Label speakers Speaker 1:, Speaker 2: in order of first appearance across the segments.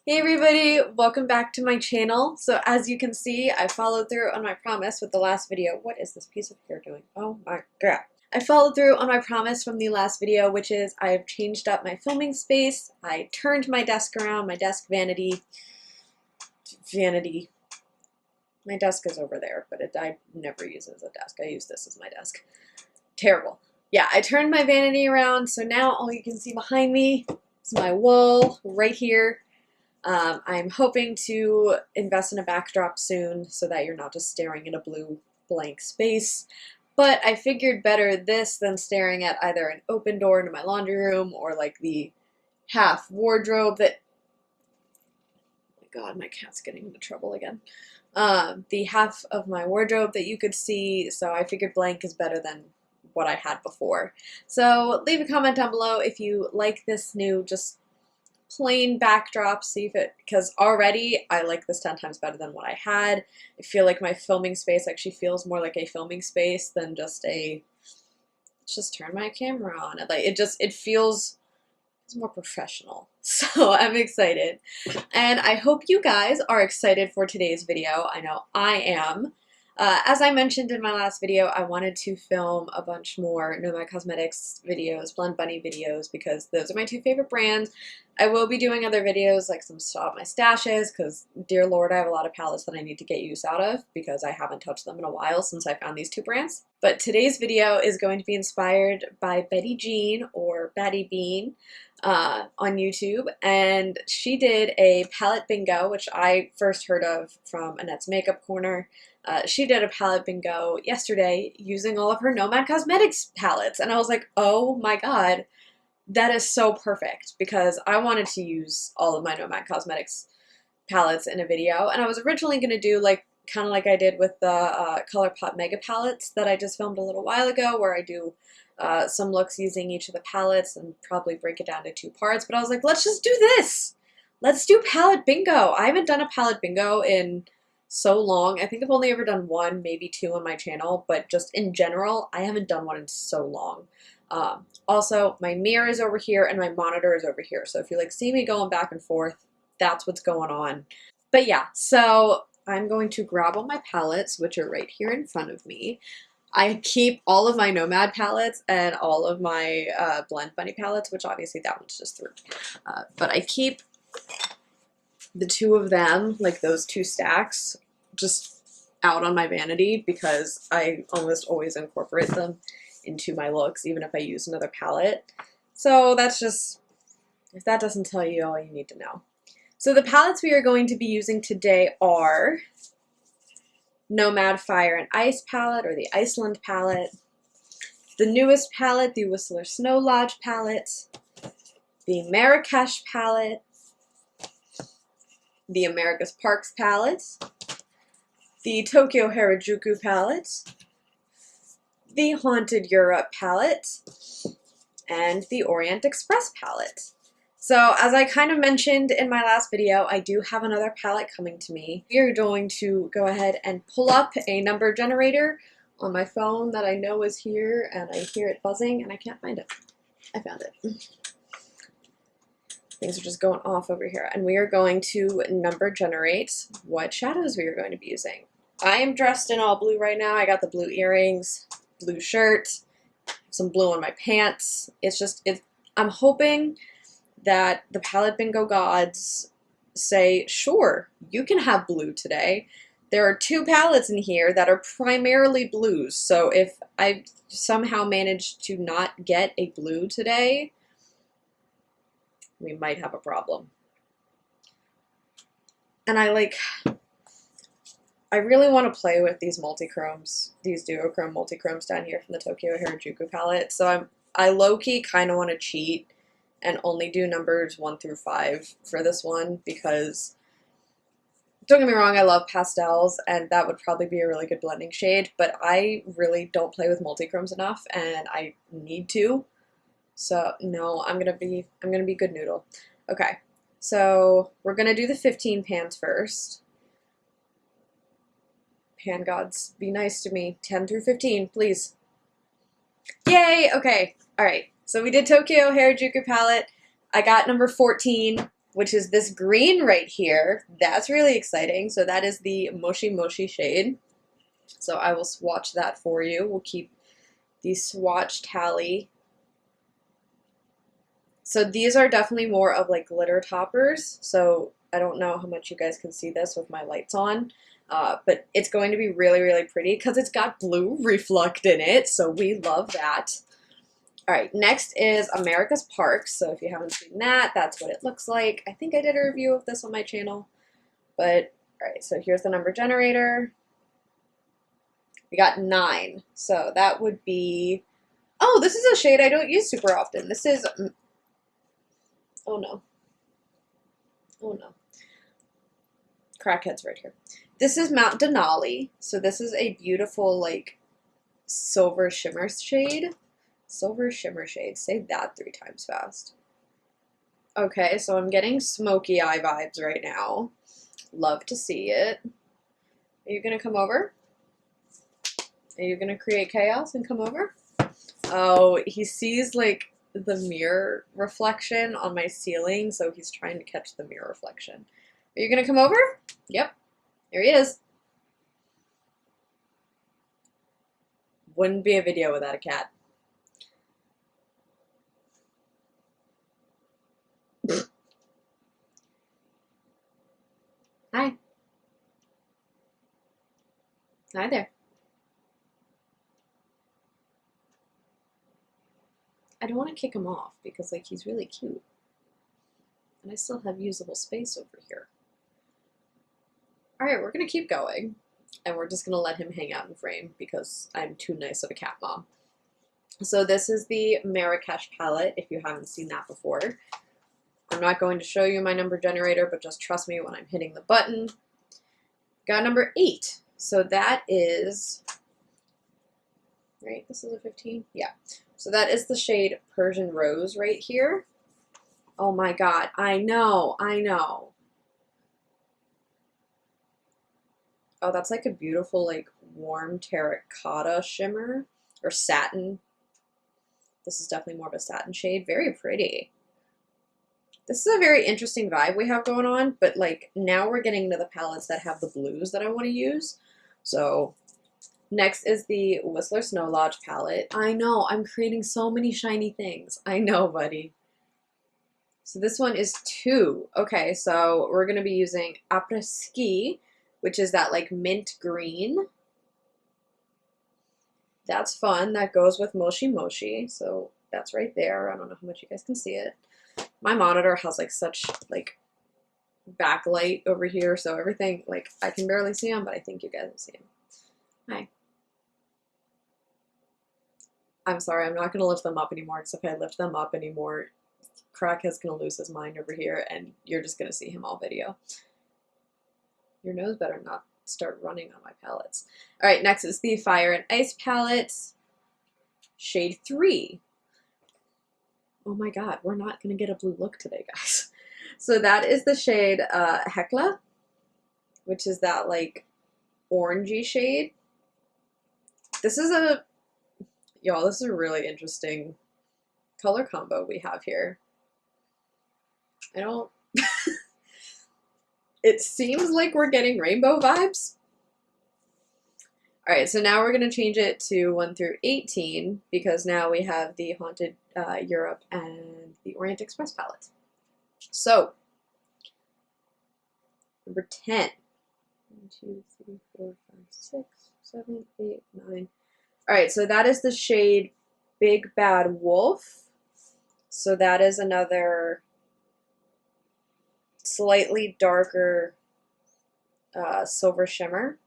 Speaker 1: Hey everybody, welcome back to my channel. So as you can see, I followed through on my promise with the last video. What is this piece of hair doing? Oh my god. I followed through on my promise from the last video, which is I've changed up my filming space. I turned my desk around, my desk vanity. My desk is over there, but I never use it as a desk. I use this as my desk. Terrible. Yeah, I turned my vanity around, so now all you can see behind me is my wall right here. I'm hoping to invest in a backdrop soon so that you're not just staring at a blue blank space. But I figured better this than staring at either an open door into my laundry room or like the half wardrobe that, oh my god, my cat's getting into trouble again. The half of my wardrobe that you could see, so I figured blank is better than what I had before. So leave a comment down below if you like this new just plain backdrop, see if it, because already I like this 10 times better than what I had. I feel like my filming space actually feels more like a filming space than just a, let's just turn my camera on. It feels more professional. So I'm excited. And I hope you guys are excited for today's video. I know I am. As I mentioned in my last video, I wanted to film a bunch more Nomad Cosmetics videos, Blend Bunny videos, because those are my two favorite brands. I will be doing other videos, like some Stop My Stashes, because, dear Lord, I have a lot of palettes that I need to get use out of, because I haven't touched them in a while since I found these two brands. But today's video is going to be inspired by Betty Jean, or Batty Bean, on YouTube, and she did a palette bingo, which I first heard of from Annette's Makeup Corner. She did a palette bingo yesterday using all of her Nomad Cosmetics palettes, and I was like, oh my god, that is so perfect, because I wanted to use all of my Nomad Cosmetics palettes in a video, and I was originally going to do like kind of like I did with the ColourPop Mega palettes that I just filmed a little while ago, where I do some looks using each of the palettes and probably break it down to two parts, but I was like, let's just do this! Let's do palette bingo! I haven't done a palette bingo in so long. I think I've only ever done one, maybe two on my channel, but just in general, I haven't done one in so long. Also, my mirror is over here and my monitor is over here, so if you like see me going back and forth, that's what's going on. But yeah, so I'm going to grab all my palettes, which are right here in front of me. I keep all of my Nomad palettes and all of my Blend Bunny palettes, which obviously that one's just through. But I keep the two of them, like those two stacks, just out on my vanity because I almost always incorporate them into my looks, even if I use another palette. So that's just, if that doesn't tell you all you need to know. So the palettes we are going to be using today are Nomad Fire and Ice palette, or the Iceland palette, the newest palette, the Whistler Snow Lodge palette, the Marrakesh palette, the America's Parks palette, the Tokyo Harajuku palette, the Haunted Europe palette, and the Orient Express palette. So as I kind of mentioned in my last video, I do have another palette coming to me. We are going to go ahead and pull up a number generator on my phone that I know is here, and I hear it buzzing and I can't find it. I found it. Things are just going off over here, and we are going to number generate what shadows we are going to be using. I am dressed in all blue right now. I got the blue earrings, blue shirt, some blue on my pants. I'm hoping that the palette bingo gods say, sure, you can have blue today. There are two palettes in here that are primarily blues, so if I somehow manage to not get a blue today, we might have a problem. And I really want to play with these multi-chromes, these duochrome multi-chromes down here from the Tokyo Harajuku palette, so I low-key kind of want to cheat and only do numbers 1 through 5 for this one, because don't get me wrong, I love pastels and that would probably be a really good blending shade, but I really don't play with multi-chromes enough and I need to. So no, I'm gonna be good noodle. Okay, so we're gonna do the 15 pans first. Pan gods, be nice to me. 10 through 15, please. Yay! Okay, alright. So we did Tokyo Harajuku palette. I got number 14. which is this green right here. That's really exciting. So that is the Moshi Moshi shade. So I will swatch that for you. We'll keep the swatch tally. So these are definitely more of like glitter toppers. So I don't know how much you guys can see this with my lights on. But it's going to be really, really pretty because it's got blue reflect in it. So we love that. All right, next is America's Parks. So if you haven't seen that, that's what it looks like. I think I did a review of this on my channel. But, all right, so here's the number generator. We got 9. So that would be, oh, this is a shade I don't use super often. This is, oh no. Oh no. Crackhead's right here. This is Mount Denali. So this is a beautiful, like, silver shimmer shade. Silver shimmer shade. Say that 3 times fast. Okay, so I'm getting smoky eye vibes right now. Love to see it. Are you going to come over? Are you going to create chaos and come over? Oh, he sees, like, the mirror reflection on my ceiling, so he's trying to catch the mirror reflection. Are you going to come over? Yep. There he is. Wouldn't be a video without a cat. Hi. Hi there. I don't want to kick him off because, like, he's really cute. And I still have usable space over here. All right, we're going to keep going. And we're just going to let him hang out in frame because I'm too nice of a cat mom. So this is the Marrakesh palette, if you haven't seen that before. I'm not going to show you my number generator, but just trust me when I'm hitting the button. Got number 8. So that is, right, this is a 15? Yeah. So that is the shade Persian Rose right here. Oh my God, I know, I know. Oh, that's like a beautiful, like, warm terracotta shimmer, or satin. This is definitely more of a satin shade. Very pretty. This is a very interesting vibe we have going on, but, like, now we're getting into the palettes that have the blues that I want to use. So, next is the Whistler Snow Lodge palette. I know, I'm creating so many shiny things. I know, buddy. So this one is 2. Okay, so we're going to be using Après Ski, which is that, like, mint green. That's fun. That goes with Moshi Moshi. So that's right there. I don't know how much you guys can see it. My monitor has, like, such, like, backlight over here, so everything, like, I can barely see him, but I think you guys will see him. Hi. I'm sorry, I'm not going to lift them up anymore, because if I lift them up anymore, Crackhead's going to lose his mind over here, and you're just going to see him all video. Your nose better not start running on my palettes. All right, next is the Fire and Ice palette, shade 3. Oh my God, we're not going to get a blue look today, guys. So that is the shade Hekla, which is that, like, orangey shade. This is a, y'all, this is a really interesting color combo we have here. I don't, it seems like we're getting rainbow vibes. All right, so now we're going to change it to 1 through 18 because now we have the Haunted Europe and the Orient Express palette. So, number 10. 1, 2, 3, 4, 5, 6, 7, 8, 9. All right, so that is the shade Big Bad Wolf. So that is another slightly darker silver shimmer.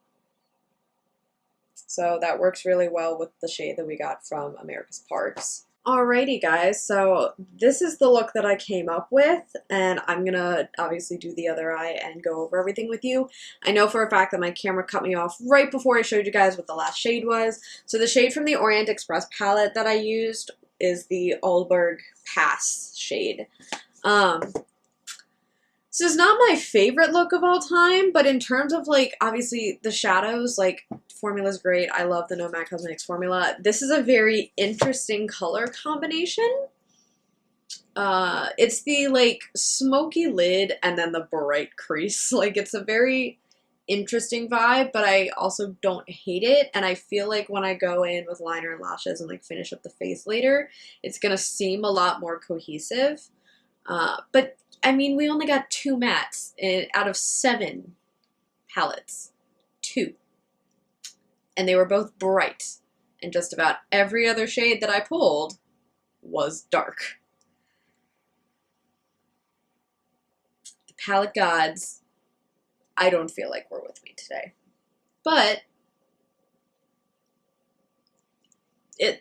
Speaker 1: So that works really well with the shade that we got from America's Parks. Alrighty guys, so this is the look that I came up with, and I'm gonna obviously do the other eye and go over everything with you. I know for a fact that my camera cut me off right before I showed you guys what the last shade was. So the shade from the Orient Express palette that I used is the Alberg Pass shade. This is not my favorite look of all time, but in terms of, like, obviously the shadows, like, formula's great. I love the Nomad Cosmetics formula. This is a very interesting color combination. It's the like smoky lid and then the bright crease. Like it's a very interesting vibe, but I also don't hate it. And I feel like when I go in with liner and lashes and like finish up the face later, it's gonna seem a lot more cohesive. But I mean, we only got 2 mattes out of 7 palettes. 2. And they were both bright. And just about every other shade that I pulled was dark. The palette gods, I don't feel like we're with me today. But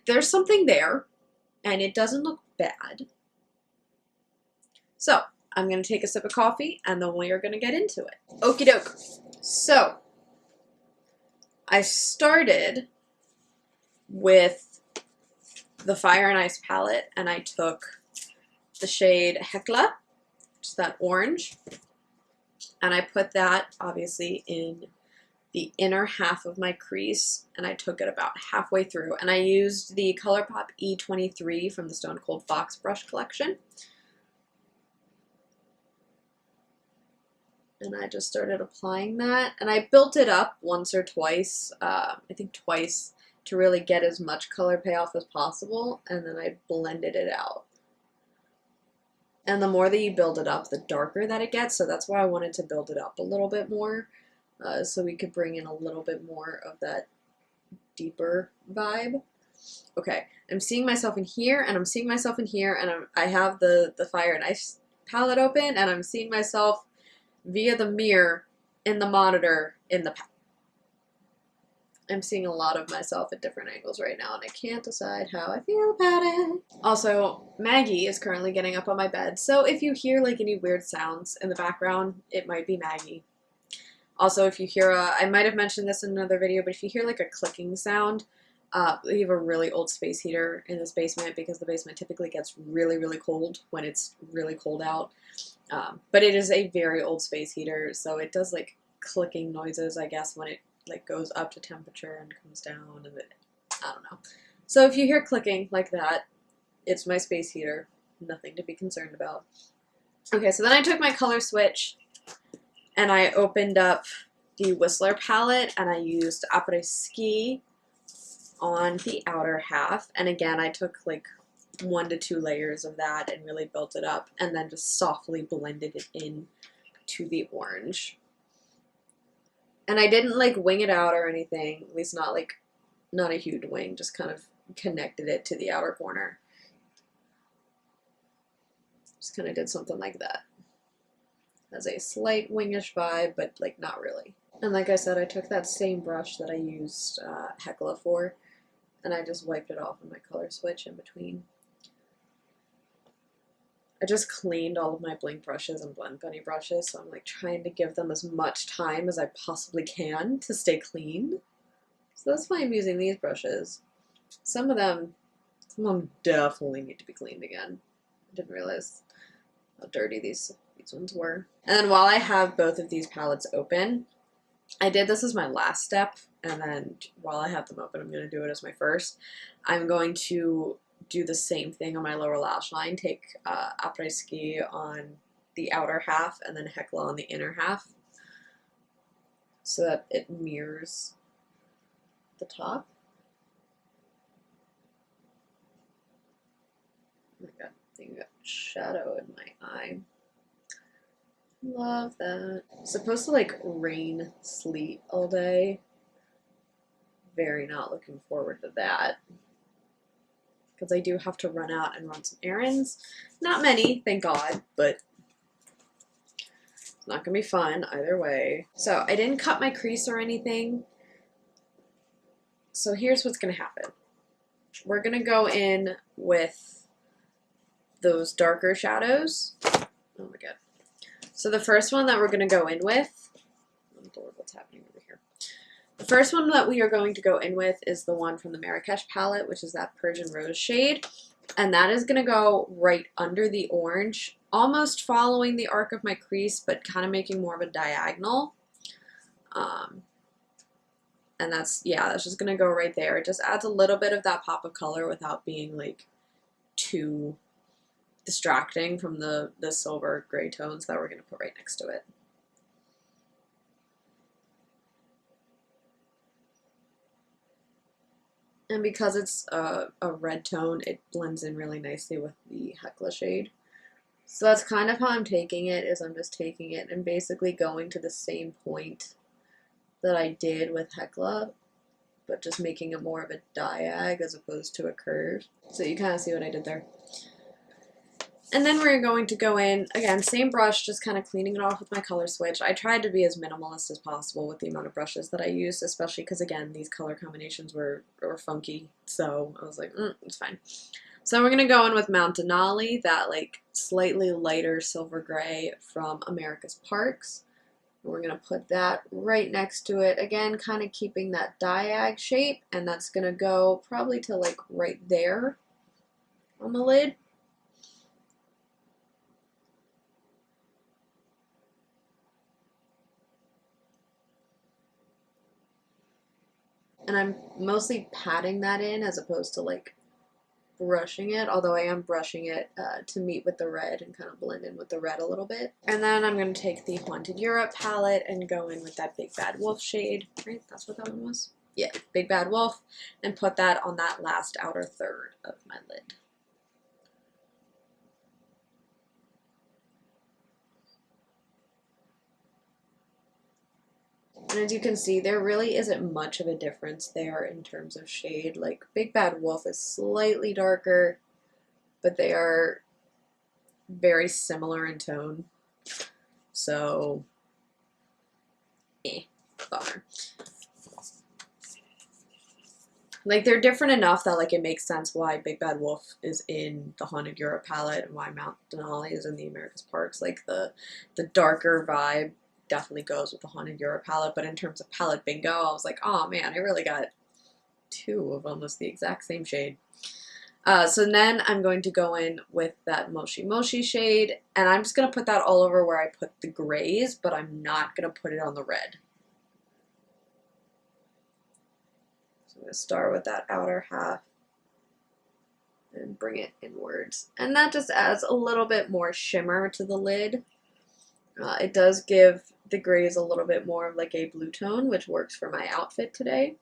Speaker 1: there's something there, and it doesn't look bad. So, I'm going to take a sip of coffee, and then we are going to get into it. Okie doke. So, I started with the Fire and Ice palette, and I took the shade Hecla, which is that orange, and I put that, obviously, in the inner half of my crease, and I took it about halfway through, and I used the ColourPop E23 from the Stone Cold Fox brush collection. And I just started applying that, and I built it up once or twice, I think twice, to really get as much color payoff as possible, and then I blended it out. And the more that you build it up, the darker that it gets, so that's why I wanted to build it up a little bit more, so we could bring in a little bit more of that deeper vibe. Okay, I'm seeing myself in here, and I'm seeing myself in here, and I have the Fire and Ice palette open, and I'm seeing myself via the mirror in the monitor in the palette. I'm seeing a lot of myself at different angles right now, and I can't decide how I feel about it. Also, Maggie is currently getting up on my bed, so if you hear like any weird sounds in the background, it might be Maggie. Also, if you hear I might have mentioned this in another video, but if you hear like a clicking sound, we have a really old space heater in this basement because the basement typically gets really, really cold when it's really cold out. But it is a very old space heater, so it does like clicking noises, I guess, when it like goes up to temperature and comes down, and I don't know. So if you hear clicking like that, it's my space heater. Nothing to be concerned about. Okay, so then I took my color switch and I opened up the Whistler palette and I used Après Ski on the outer half. And again, I took like 1 to 2 layers of that and really built it up, and then just softly blended it in to the orange. And I didn't like wing it out or anything, at least not a huge wing, just kind of connected it to the outer corner. Just kind of did something like that. Has a slight wingish vibe, but like not really. And like I said, I took that same brush that I used Hecla for, and I just wiped it off on my color switch in between. I just cleaned all of my Blink brushes and Blend Bunny brushes, so I'm like trying to give them as much time as I possibly can to stay clean. So that's why I'm using these brushes. Some of them definitely need to be cleaned again. I didn't realize how dirty these ones were. And then while I have both of these palettes open, I did this as my last step, and then while I have them open, I'm going to do it as my first. I'm going to do the same thing on my lower lash line, take Après Ski on the outer half and then Hecla on the inner half so that it mirrors the top. Oh my god, I think I got shadow in my eye. Love that. It's supposed to like rain, sleet all day. Very not looking forward to that. Because I do have to run out and run some errands. Not many, thank God, but it's not going to be fun either way. So I didn't cut my crease or anything. So here's what's going to happen. We're going to go in with those darker shadows. Oh my god. So the first one that we're going to go in with, what's happening over here? The first one that we are going to go in with is the one from the Marrakesh palette, which is that Persian Rose shade. And that is going to go right under the orange, almost following the arc of my crease, but kind of making more of a diagonal. And that's just going to go right there. It just adds a little bit of that pop of color without being like too distracting from the silver gray tones that we're going to put right next to it. And because it's a red tone, it blends in really nicely with the Hecla shade. So that's kind of how I'm taking it, is I'm just taking it and basically going to the same point that I did with Hecla, but just making it more of a diag as opposed to a curve. So you kind of see what I did there. And then we're going to go in, again, same brush, just kind of cleaning it off with my color switch. I tried to be as minimalist as possible with the amount of brushes that I used, especially because, again, these color combinations were funky. So I was like, it's fine. So we're going to go in with Mount Denali, that like slightly lighter silver gray from America's Parks. We're going to put that right next to it. Again, kind of keeping that diag shape, and that's going to go probably to like right there on the lid. And I'm mostly patting that in as opposed to like brushing it, although I am brushing it to meet with the red and kind of blend in with the red a little bit. And then I'm going to take the Haunted Europe palette and go in with that Big Bad Wolf shade, right? That's what that one was? Yeah, Big Bad Wolf, and put that on that last outer third of my lid. And as you can see, there really isn't much of a difference there in terms of shade. Like, Big Bad Wolf is slightly darker, but they are very similar in tone. So, bummer. Like, they're different enough that, like, it makes sense why Big Bad Wolf is in the Haunted Europe palette and why Mount Denali is in the America's Parks. Like, the darker vibe definitely goes with the Haunted Europe palette, but in terms of palette bingo, I was like, oh man, I really got two of almost the exact same shade. So then I'm going to go in with that Moshi Moshi shade, and I'm just going to put that all over where I put the grays, but I'm not going to put it on the red. So I'm going to start with that outer half and bring it inwards. And that just adds a little bit more shimmer to the lid. It does give the grays a little bit more of like a blue tone, which works for my outfit today.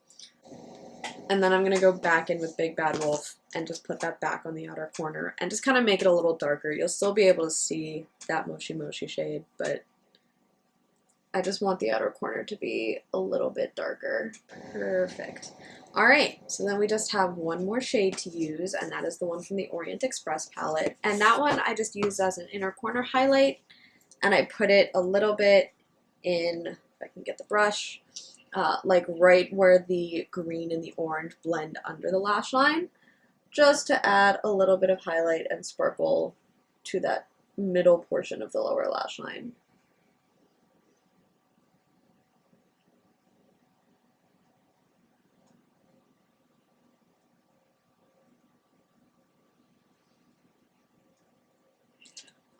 Speaker 1: And then I'm going to go back in with Big Bad Wolf and just put that back on the outer corner and just kind of make it a little darker. You'll still be able to see that Moshi Moshi shade, but I just want the outer corner to be a little bit darker. Perfect. All right, so then we just have one more shade to use, and that is the one from the Orient Express palette. And that one I just used as an inner corner highlight, and I put it a little bit in, if I can get the brush, like right where the green and the orange blend under the lash line, just to add a little bit of highlight and sparkle to that middle portion of the lower lash line.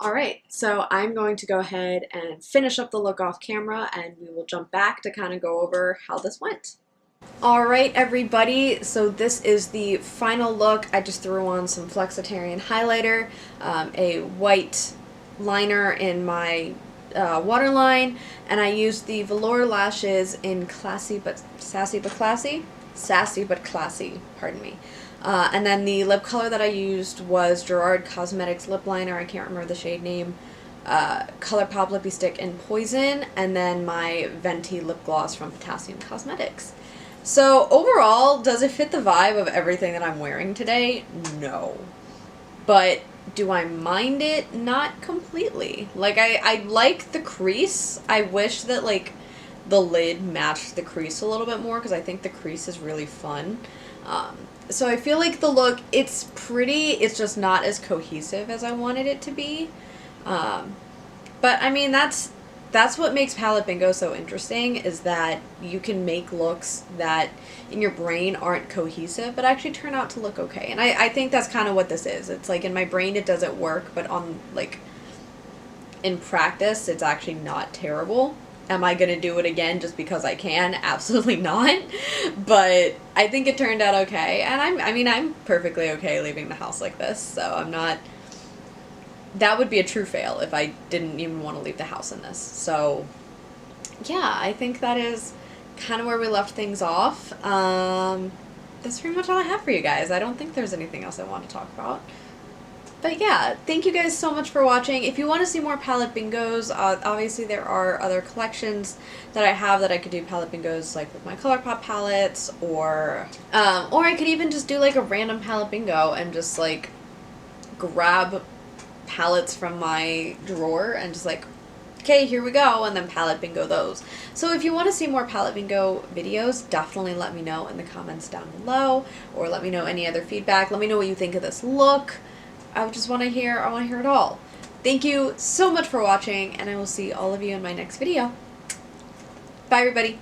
Speaker 1: All right, so I'm going to go ahead and finish up the look off camera, and we will jump back to kind of go over how this went. All right, everybody, so this is the final look. I just threw on some Flexitarian highlighter, a white liner in my waterline, and I used the velour lashes in Sassy but Classy, pardon me. And then the lip color that I used was Gerard Cosmetics lip liner. I can't remember the shade name. ColourPop Lippy Stick in Poison, and then my Venti lip gloss from Potassium Cosmetics. So overall, does it fit the vibe of everything that I'm wearing today? No. But do I mind it? Not completely. Like, I like the crease. I wish that, like, the lid matched the crease a little bit more, because I think the crease is really fun. So I feel like the look, it's pretty, it's just not as cohesive as I wanted it to be. But I mean, that's what makes palette bingo so interesting, is that you can make looks that in your brain aren't cohesive, but actually turn out to look okay. And I think that's kind of what this is. It's like in my brain it doesn't work, but on, like, in practice it's actually not terrible. Am I going to do it again just because I can? Absolutely not. But I think it turned out okay. And I'm perfectly okay leaving the house like this. So I'm not that would be a true fail if I didn't even want to leave the house in this. So yeah, I think that is kind of where we left things off. That's pretty much all I have for you guys. I don't think there's anything else I want to talk about. But yeah, thank you guys so much for watching. If you want to see more palette bingos, obviously there are other collections that I have that I could do palette bingos, like with my ColourPop palettes, or I could even just do like a random palette bingo and just like grab palettes from my drawer and just like, okay, here we go, and then palette bingo those. So if you want to see more palette bingo videos, definitely let me know in the comments down below, or let me know any other feedback. Let me know what you think of this look. I just want to hear it all. Thank you so much for watching, and I will see all of you in my next video. Bye, everybody.